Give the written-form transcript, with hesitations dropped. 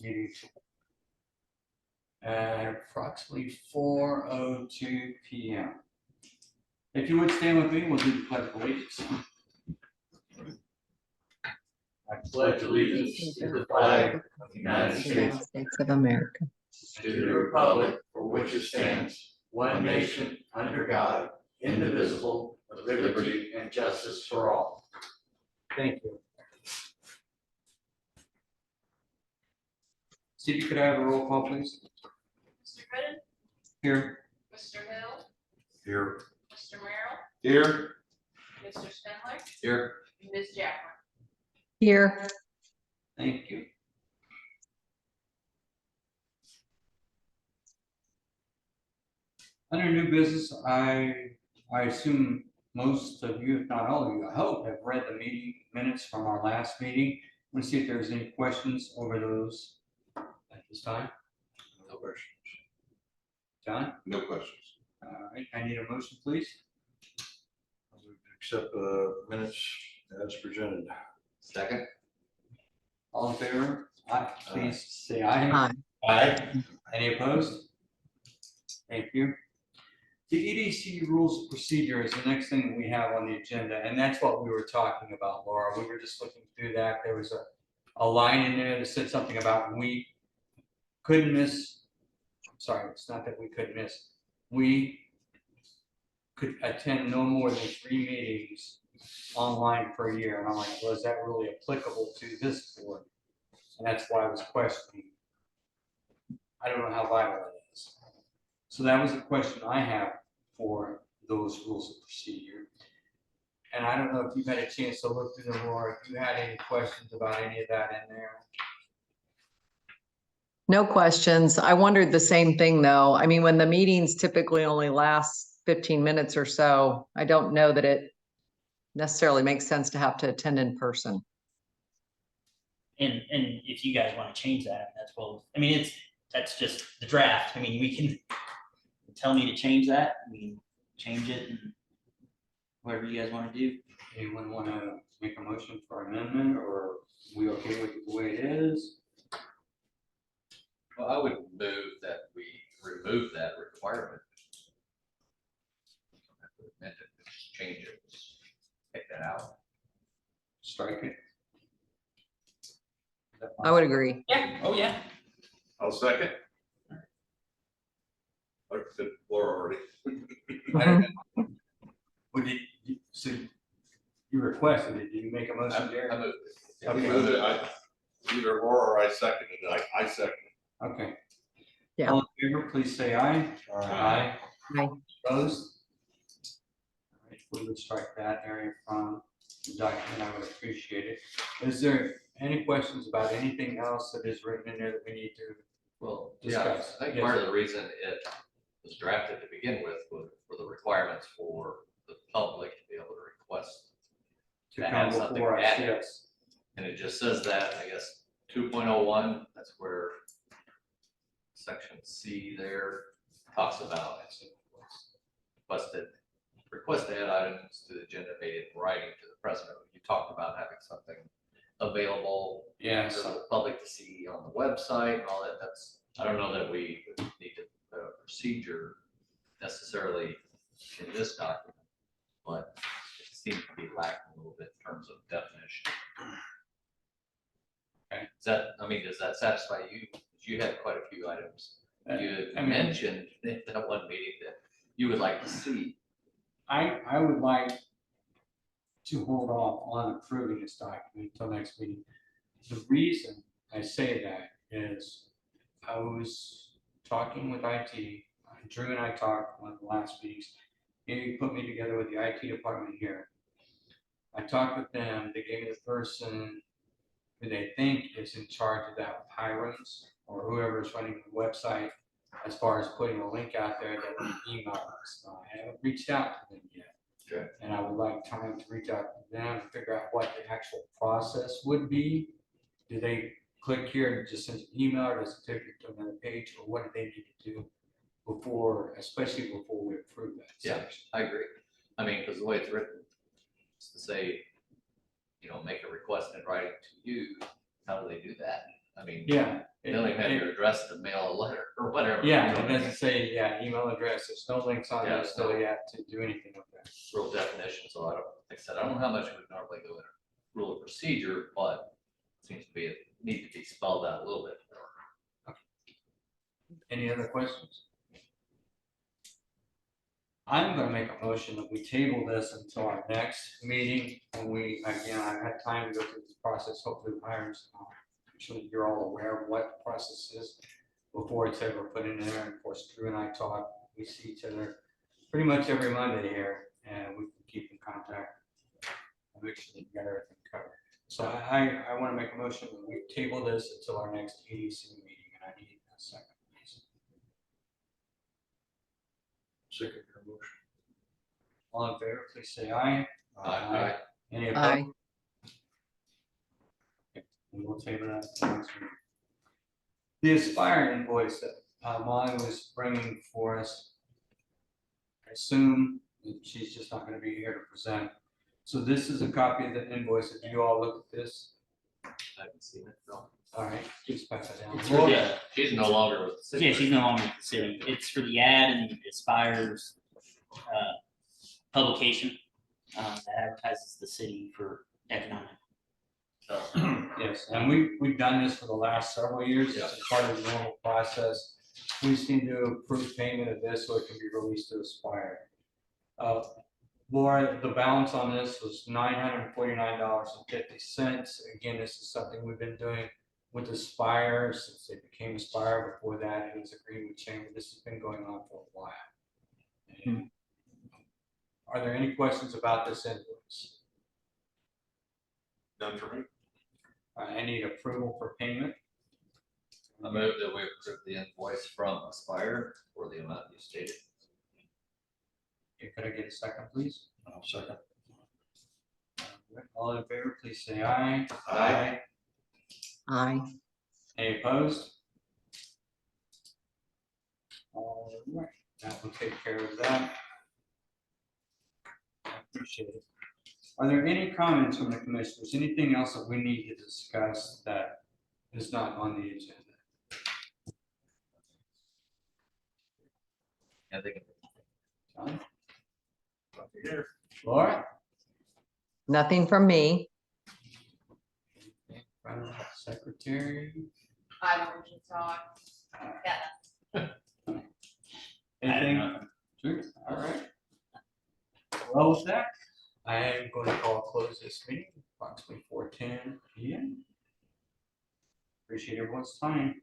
meeting at approximately 4:02 p.m. If you would stand with me, we'll do the pledge of allegiance. I pledge allegiance to the flag of the United States of America, to the republic for which it stands, one nation, under God, indivisible, with liberty and justice for all. Thank you. Steve, you could have a roll call, please. Mr. Gooden, Here. Mr. Hill, Here. Mr. Merrill, Here. Mr. Spindler, Here. and Ms. Jackman. here, Thank you. Under new business, I assume most of you, if not all of you, I hope, have read the meeting minutes from our last meeting. I want to see if there's any questions over those at this time. No questions. John? No questions. All right, I need a motion, please. Accept minutes as presented. Second. All in favor? Aye. Please say aye. aye, Aye. Any opposed? Thank you. The EDC rules of procedure is the next thing that we have on the agenda, and that's what we were talking about, Laura. We were just looking through that. There was a line in there that said something about we couldn't miss. Sorry, it's not that we couldn't miss. We could attend no more than 3 meetings online per year. And I'm like, well, is that really applicable to this board? And that's why I was questioning. I don't know how vital it is. So that was a question I have for those rules of procedure. And I don't know if you've had a chance to look through them, or if you had any questions about any of that in there. no questions. I wondered the same thing, though. I mean, when the meetings typically only last 15 minutes or so, I don't know that it necessarily makes sense to have to attend in person. And if you guys want to change that, that's well, I mean, that's just the draft. I mean, we can tell me to change that. We can change it and whatever you guys want to do. Anyone want to make a motion for amendment, or we okay with the way it is? Well, I would move that we remove that requirement. Amend it, just change it, just take that out. Strike it? I would agree. Yeah. Oh, yeah. I'll second. Like I said, Laura already. I don't know. What did you, so you requested it, did you make a motion, Jerry? I moved it. Okay. Move it. Either Laura or I seconded it. I second it. Okay. Yeah. All in favor, please say aye. Aye. Aye. Opposed? All right, we would strike that area from the document, I would appreciate it. Is there any questions about anything else that is written in there that we need to? Well, Discuss. I think Yes. part of the reason it was drafted to begin with was for the requirements for the public to be able to request. To To come have something before us, added. yes. And it just says that, I guess, 2.01, that's where section C there talks about request to add items to the agenda made in writing to the president. You talked about having something available Yes. for the public to see on the website and all that. That's, I don't know that we need to put a procedure necessarily in this document, but it seems to be lacking a little bit in terms of definition. Okay. Does that satisfy you? You had quite a few items. You I mean- mentioned in that one meeting that you would like to see. I would like to hold off on approving this document until next meeting. The reason I say that is I was talking with IT, Drew and I talked one of the last meetings. He put me together with the IT department here. I talked with them, they gave me the person who they think is in charge of that with Hiram's or whoever's running the website as far as putting a link out there that would email us. I haven't reached out to them yet. Okay. And I would like time to reach out to them and figure out what the actual process would be. Do they click here and just send an email, or does it take you to another page, or what do they need to do before, especially before we approve that Yeah. section? I agree. I mean, because the way it's written, is to say, make a request in writing to you, how do they do that? I mean, Yeah. they'll even have your address to mail a letter or whatever. Yeah, you know it what I mean? doesn't say, yeah, email address, there's no links on Yeah, there still yet to do anything with that. Real definition, so I don't, like I said, I don't know how much would normally go in a rule of procedure, but it seems to be, it need to be spelled out a little bit more. Any other questions? I'm gonna make a motion that we table this until our next meeting, and we, again, I've had time to go through this process, hopefully with irons. I'm sure you're all aware of what the process is before it's ever put in there, and of course, Drew and I talk, we see each other pretty much every Monday here, and we can keep in contact. And make sure that we got everything covered. So I wanna make a motion that we table this until our next EDC meeting, and I need a second, please. Second your motion. All in favor, please say aye. Aye. Any opposed? Aye. We will table that to the next meeting. The Aspire invoice that Molly was bringing for us. I assume that she's just not gonna be here to present. So this is a copy of the invoice. If you all look at this, I haven't seen it, no. all right, please pass that down. It's for the- She's no longer with the city. Yeah, she's no longer with the city. It's for the ad and the Aspires publication that advertises the city for economic development. Yes, and we've done this for the last several years. It's part of the normal process. We just need to approve payment of this so it can be released to Aspire. Laura, the balance on this was $949.50. Again, this is something we've been doing with Aspire since they became Aspire. Before that, it was Agreement Chamber. This has been going on for a while. And are there any questions about this invoice? None for me. I need approval for payment. I move that we approve the invoice from Aspire for the amount you stated. Okay, could I get a second, please? Second. All in favor, please say aye. Aye. Aye. Any opposed? All right, that will take care of that. I appreciate it. Are there any comments from the commissioners? Anything else that we need to discuss that is not on the agenda? I think John? Here. Laura? Nothing from me. Secretary? I will talk. Yeah. Anything? nothing. Sure, all right. Well, with that, I am going to close this meeting approximately 4:10 PM. Appreciate everyone's time.